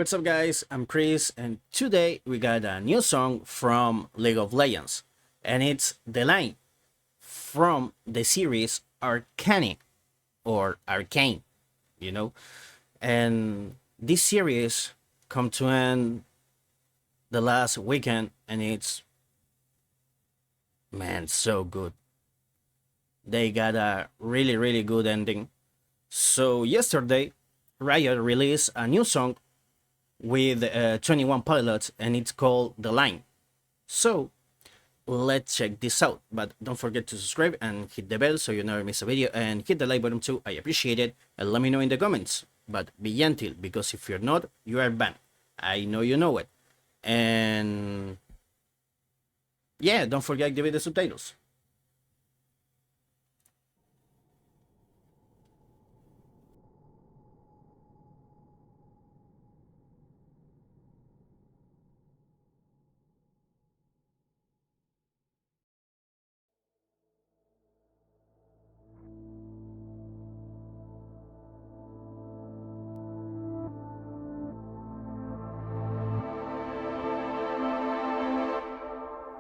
What's up, guys? I'm Chris, and today we got a new song from League of Legends, and it's The Line from the series Arcane or Arcane, you know. And this series come to end the last weekend, and it's so good. They got a really good ending. So yesterday, Riot released a new song with 21 Pilots, and it's called The Line. So let's check this out, but don't forget to subscribe and hit the bell so you never miss a video, and hit the like button too. I appreciate it, and let me know in the comments, but be gentle, because if you're not, you are banned. I know you know it. And yeah, don't forget to activate the subtitles.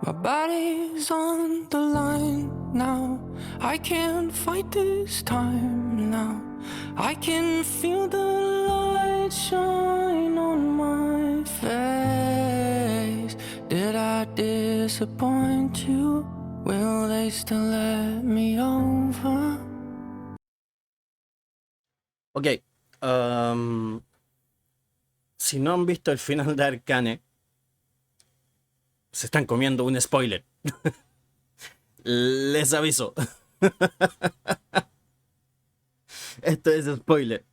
My body's on the line now. I can't fight this time now. I can feel the light shine on my face. Did I disappoint you? Will they still let me over? Ok, si no han visto el final de Arcane, se están comiendo un spoiler. Les aviso. Esto es spoiler.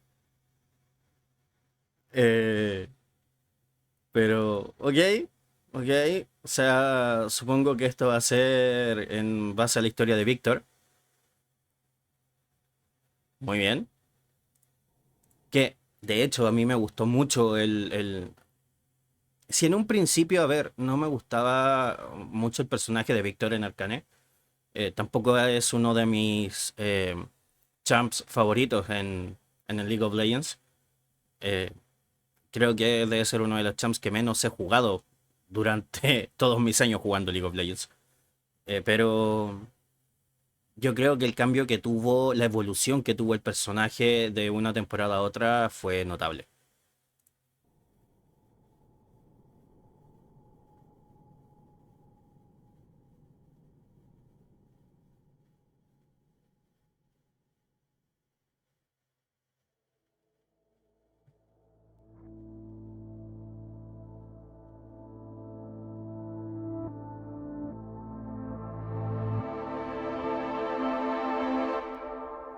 Pero, ok. O sea, supongo que esto va a ser en base a la historia de Víctor. Muy bien. Que, de hecho, a mí me gustó mucho Si en un principio, a ver, no me gustaba mucho el personaje de Víctor en Arcane, tampoco es uno de mis champs favoritos en el League of Legends. Creo que debe ser uno de los champs que menos he jugado durante todos mis años jugando League of Legends. Pero yo creo que el cambio que tuvo, la evolución que tuvo el personaje de una temporada a otra fue notable.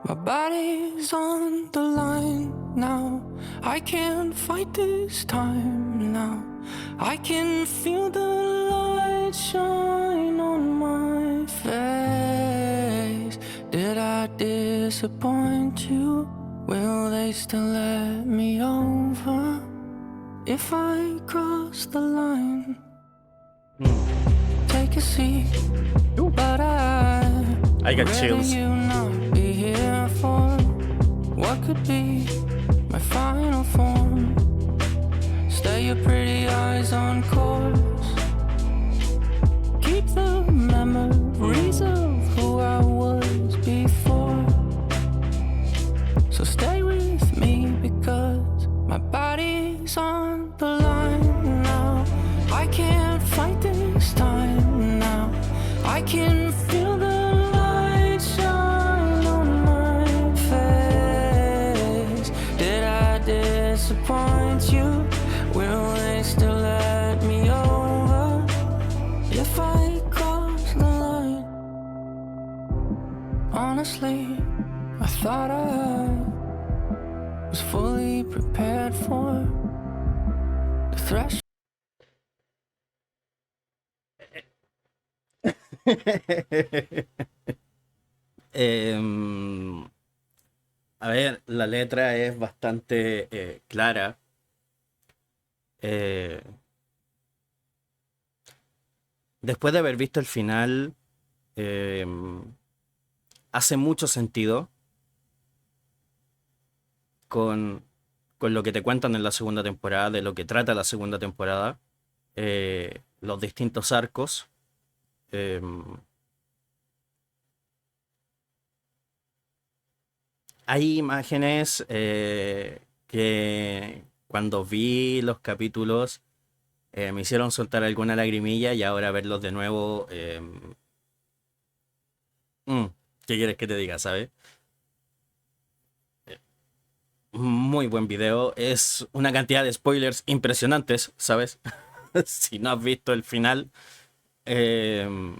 My body's on the line now. I can't fight this time now. I can feel the light shine on my face. Did I disappoint you? Will they still let me over? If I cross the line, take a seat. But I got chills. you not be here for what could be my final form. Stay your pretty eyes on course. Keep the memories of who I was before. So stay with me, because my body's on the line now. I can't fight this time now. I can feel the light shine on my face. Did I disappoint you? Will they still let me over if I cross the line? Honestly, I thought I was fully prepared for the threshold. A ver, la letra es bastante clara. Después de haber visto el final, hace mucho sentido con con lo que te cuentan en la segunda temporada, de lo que trata la segunda temporada, los distintos arcos. em, Hay imágenes que cuando vi los capítulos me hicieron soltar alguna lagrimilla y ahora verlos de nuevo, mm, ¿qué quieres que te diga, sabes? Muy buen video, es una cantidad de spoilers impresionantes, ¿sabes? Si no has visto el final, em,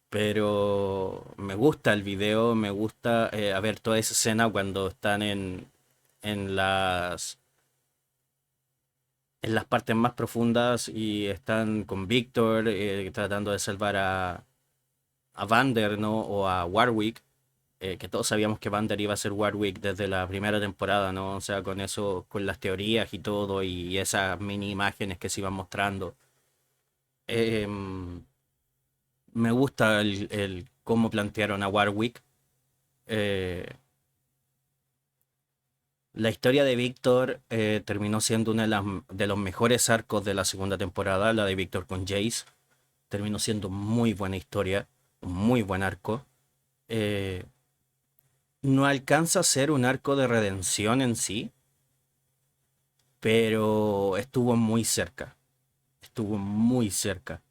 pero me gusta el video, me gusta a ver toda esa escena cuando están en las partes más profundas y están con Víctor tratando de salvar a Vander, ¿no? O a Warwick, que todos sabíamos que Vander iba a ser Warwick desde la primera temporada, ¿no? O sea, con eso, con las teorías y todo y esas mini imágenes que se iban mostrando. Em, Me gusta el cómo plantearon a Warwick. Eh, la historia de Víctor terminó siendo una de los mejores arcos de la segunda temporada, la de Víctor con Jace. Terminó siendo muy buena historia, un muy buen arco. Eh, no alcanza a ser un arco de redención en sí, pero estuvo muy cerca. Estuvo muy cerca.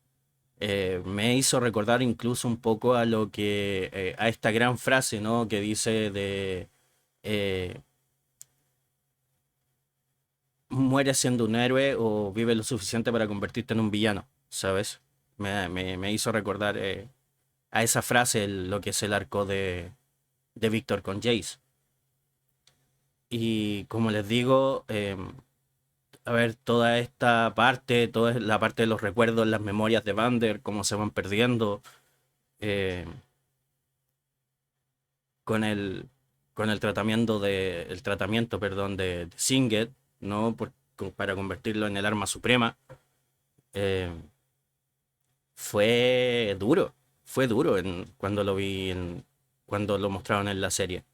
Me hizo recordar incluso un poco a lo que a esta gran frase, ¿no? Que dice de eh, muere siendo un héroe o vive lo suficiente para convertirte en un villano, ¿sabes? Me hizo recordar a esa frase lo que es el arco de Víctor con Jace. Y como les digo, a ver, toda esta parte, toda la parte de los recuerdos, las memorias de Vander, cómo se van perdiendo, eh, con el tratamiento, perdón, de Singed, ¿no? Para convertirlo en el arma suprema. eh, fue duro cuando lo vi, cuando lo mostraron en la serie.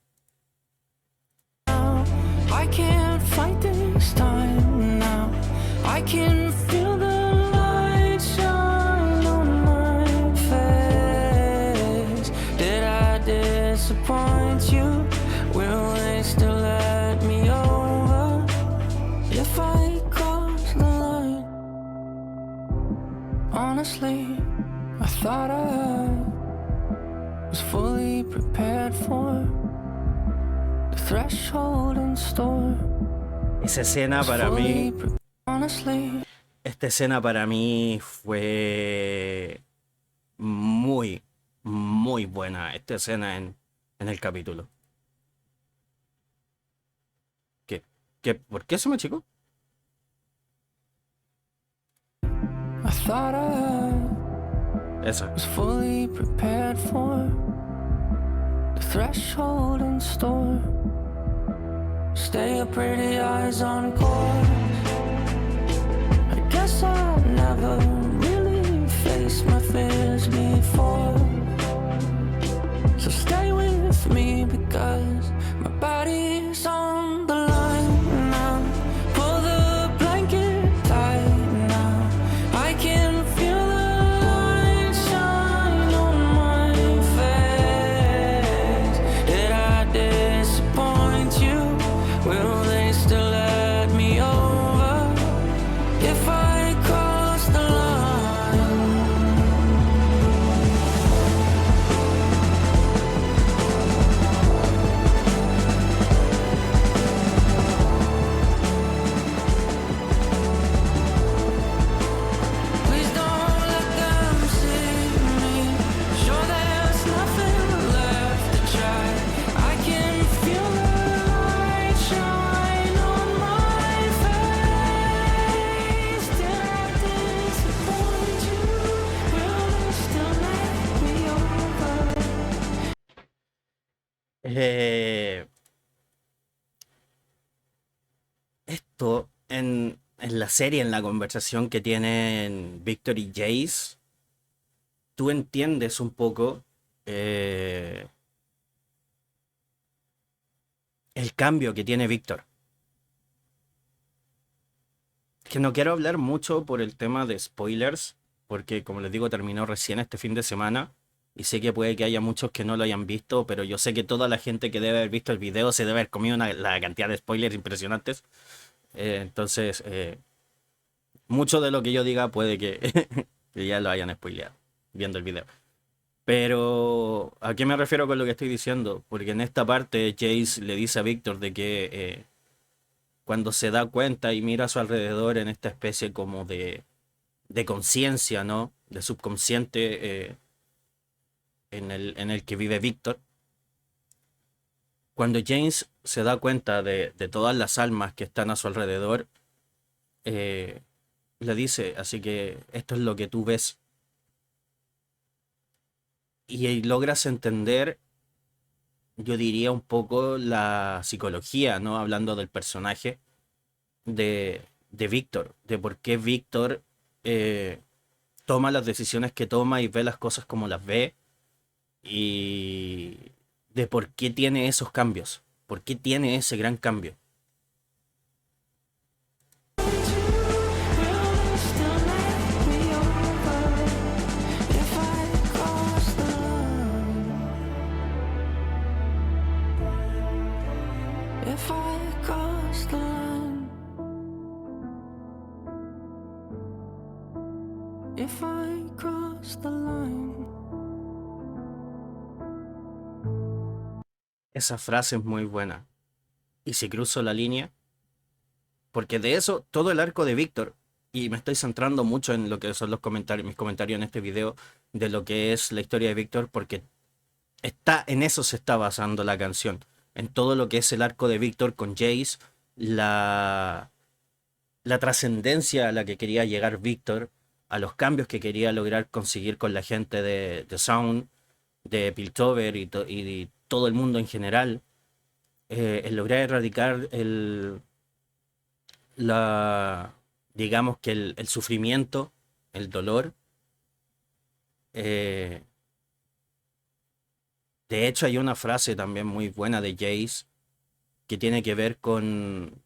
I can't fight this time now. I can feel the light shine on my face. Did I disappoint you? Will they still let me over if I cross the line? Honestly, I thought I was fully prepared for the threshold in store. Esa escena para mí, Honestly, esta escena para mí fue muy, muy buena. Esta escena en el capítulo. ¿Qué? ¿Por qué se me achicó? I thought I Esa. was fully prepared for the threshold in store. Stay your pretty eyes on course. I guess I never really faced my fears before. So stay with me because my body's on the line now. Pull the blanket tight now. I can feel the light shine on my face. Did I disappoint you? Will they still let me over if I cross the line? Please don't let them see me. Sure, there's nothing left to try. I can feel the light shine on my face. Did I disappoint you? Will they still let me over? Eh, Esto en la serie, en la conversación que tienen Victor y Jace, tú entiendes un poco eh, el cambio que tiene Víctor. que no quiero hablar mucho por el tema de spoilers, porque como les digo, terminó recién este fin de semana. Y sé que puede que haya muchos que no lo hayan visto, pero yo sé que toda la gente que debe haber visto el video se debe haber comido la cantidad de spoilers impresionantes. Entonces, mucho de lo que yo diga puede que, que ya lo hayan spoileado viendo el video. Pero, ¿a qué me refiero con lo que estoy diciendo? Porque en esta parte Jace le dice a Víctor de que cuando se da cuenta y mira a su alrededor en esta especie como de conciencia, ¿no? De subconsciente en el que vive Víctor. Cuando James se da cuenta de todas las almas que están a su alrededor, eh, le dice, así que esto es lo que tú ves. Y ahí logras entender, yo diría un poco la psicología, ¿no? Hablando del personaje de Víctor, de por qué Víctor eh, toma las decisiones que toma y ve las cosas como las ve y de por qué tiene esos cambios, por qué tiene ese gran cambio. Will still let me over if I cross the line. If I cross the line. If I cross the line. Esa frase es muy buena. ¿Y si cruzo la línea? Porque de eso, todo el arco de Víctor, y me estoy centrando mucho en lo que son los comentarios, mis comentarios en este video, de lo que es la historia de Víctor, porque en eso se está basando la canción. En todo lo que es el arco de Víctor con Jace, la, la trascendencia a la que quería llegar Víctor, a los cambios que quería lograr conseguir con la gente de Sound, de Piltover y todo el mundo en general, el lograr erradicar la, digamos que el sufrimiento, el dolor. eh, de hecho, hay una frase también muy buena de Jace que tiene que ver con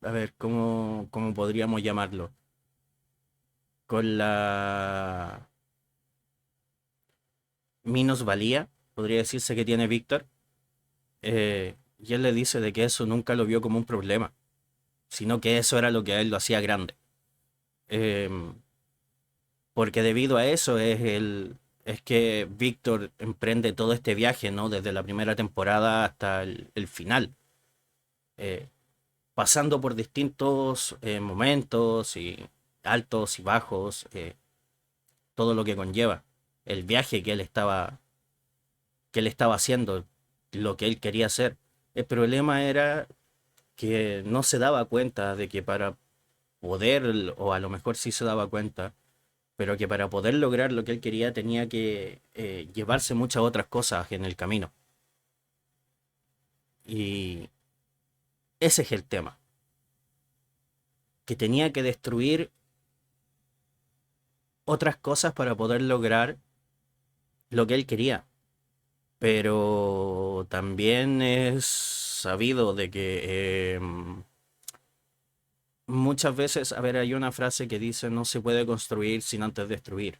a ver, ¿cómo podríamos llamarlo? Con la minusvalía, podría decirse que tiene Víctor. Y él le dice de que eso nunca lo vio como un problema, sino que eso era lo que a él lo hacía grande. Em, Porque debido a eso es que Víctor emprende todo este viaje, ¿no? Desde la primera temporada hasta el final, eh, pasando por distintos momentos y altos y bajos, todo lo que conlleva el viaje que él estaba haciendo, lo que él quería hacer. El problema era que no se daba cuenta de que para poder, o a lo mejor sí se daba cuenta, pero que para poder lograr lo que él quería tenía que llevarse muchas otras cosas en el camino. Y ese es el tema, que tenía que destruir otras cosas para poder lograr lo que él quería. Pero también es sabido de que muchas veces, a ver, hay una frase que dice no se puede construir sin antes destruir,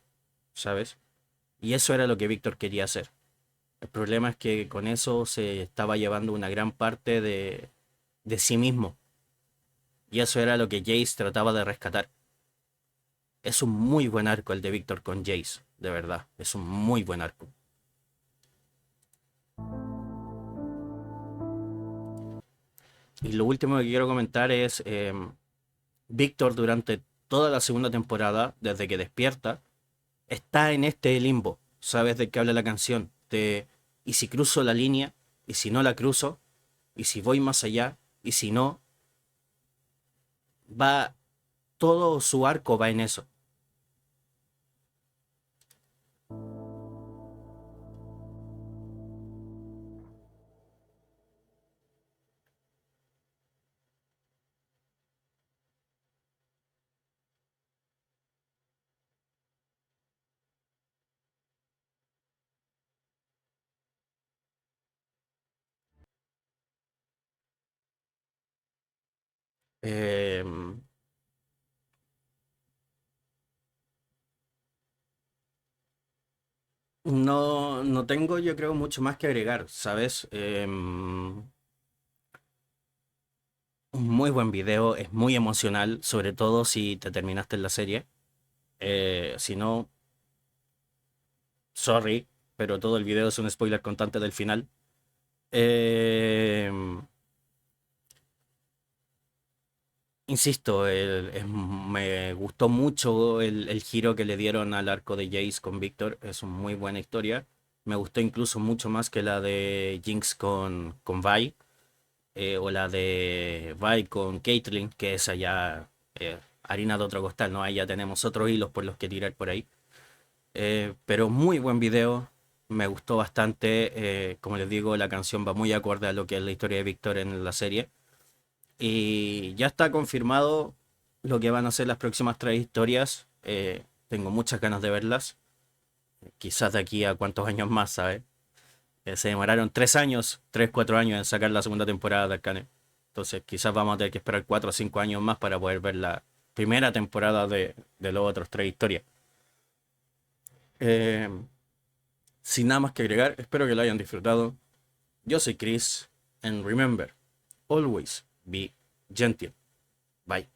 ¿sabes? Y eso era lo que Víctor quería hacer. El problema es que con eso se estaba llevando una gran parte de sí mismo. Y eso era lo que Jace trataba de rescatar. Es un muy buen arco el de Víctor con Jace, de verdad. Es un muy buen arco. Y lo último que quiero comentar es Víctor durante toda la segunda temporada, desde que despierta, está en este limbo. ¿Sabes de qué habla la canción? De ¿y si cruzo la línea? ¿Y si no la cruzo? ¿Y si voy más allá? ¿Y si no? Va, todo su arco va en eso. Em, no tengo, yo creo, mucho más que agregar, ¿sabes? Un muy buen video, es muy emocional, sobre todo si te terminaste en la serie. Si no, sorry, pero todo el video es un spoiler constante del final. Em, Insisto, me gustó mucho el giro que le dieron al arco de Jace con Victor. Es una muy buena historia. Me gustó incluso mucho más que la de Jinx con Vi, o la de Vi con Caitlyn, que esa ya harina de otro costal, ¿no? Ahí ya tenemos otros hilos por los que tirar por ahí. Pero muy buen video, me gustó bastante. Como les digo, la canción va muy acorde a lo que es la historia de Victor en la serie. Y ya está confirmado lo que van a ser las próximas tres historias. Tengo muchas ganas de verlas. Quizás de aquí a cuántos años más, ¿sabes? Se demoraron 3 años, 3, 4 años en sacar la segunda temporada de Arcane. Entonces quizás vamos a tener que esperar 4 o 5 años más para poder ver la primera temporada de los otros tres historias. Eh, Sin nada más que agregar, espero que lo hayan disfrutado. Yo soy Chris, and remember, always be gentle. Bye.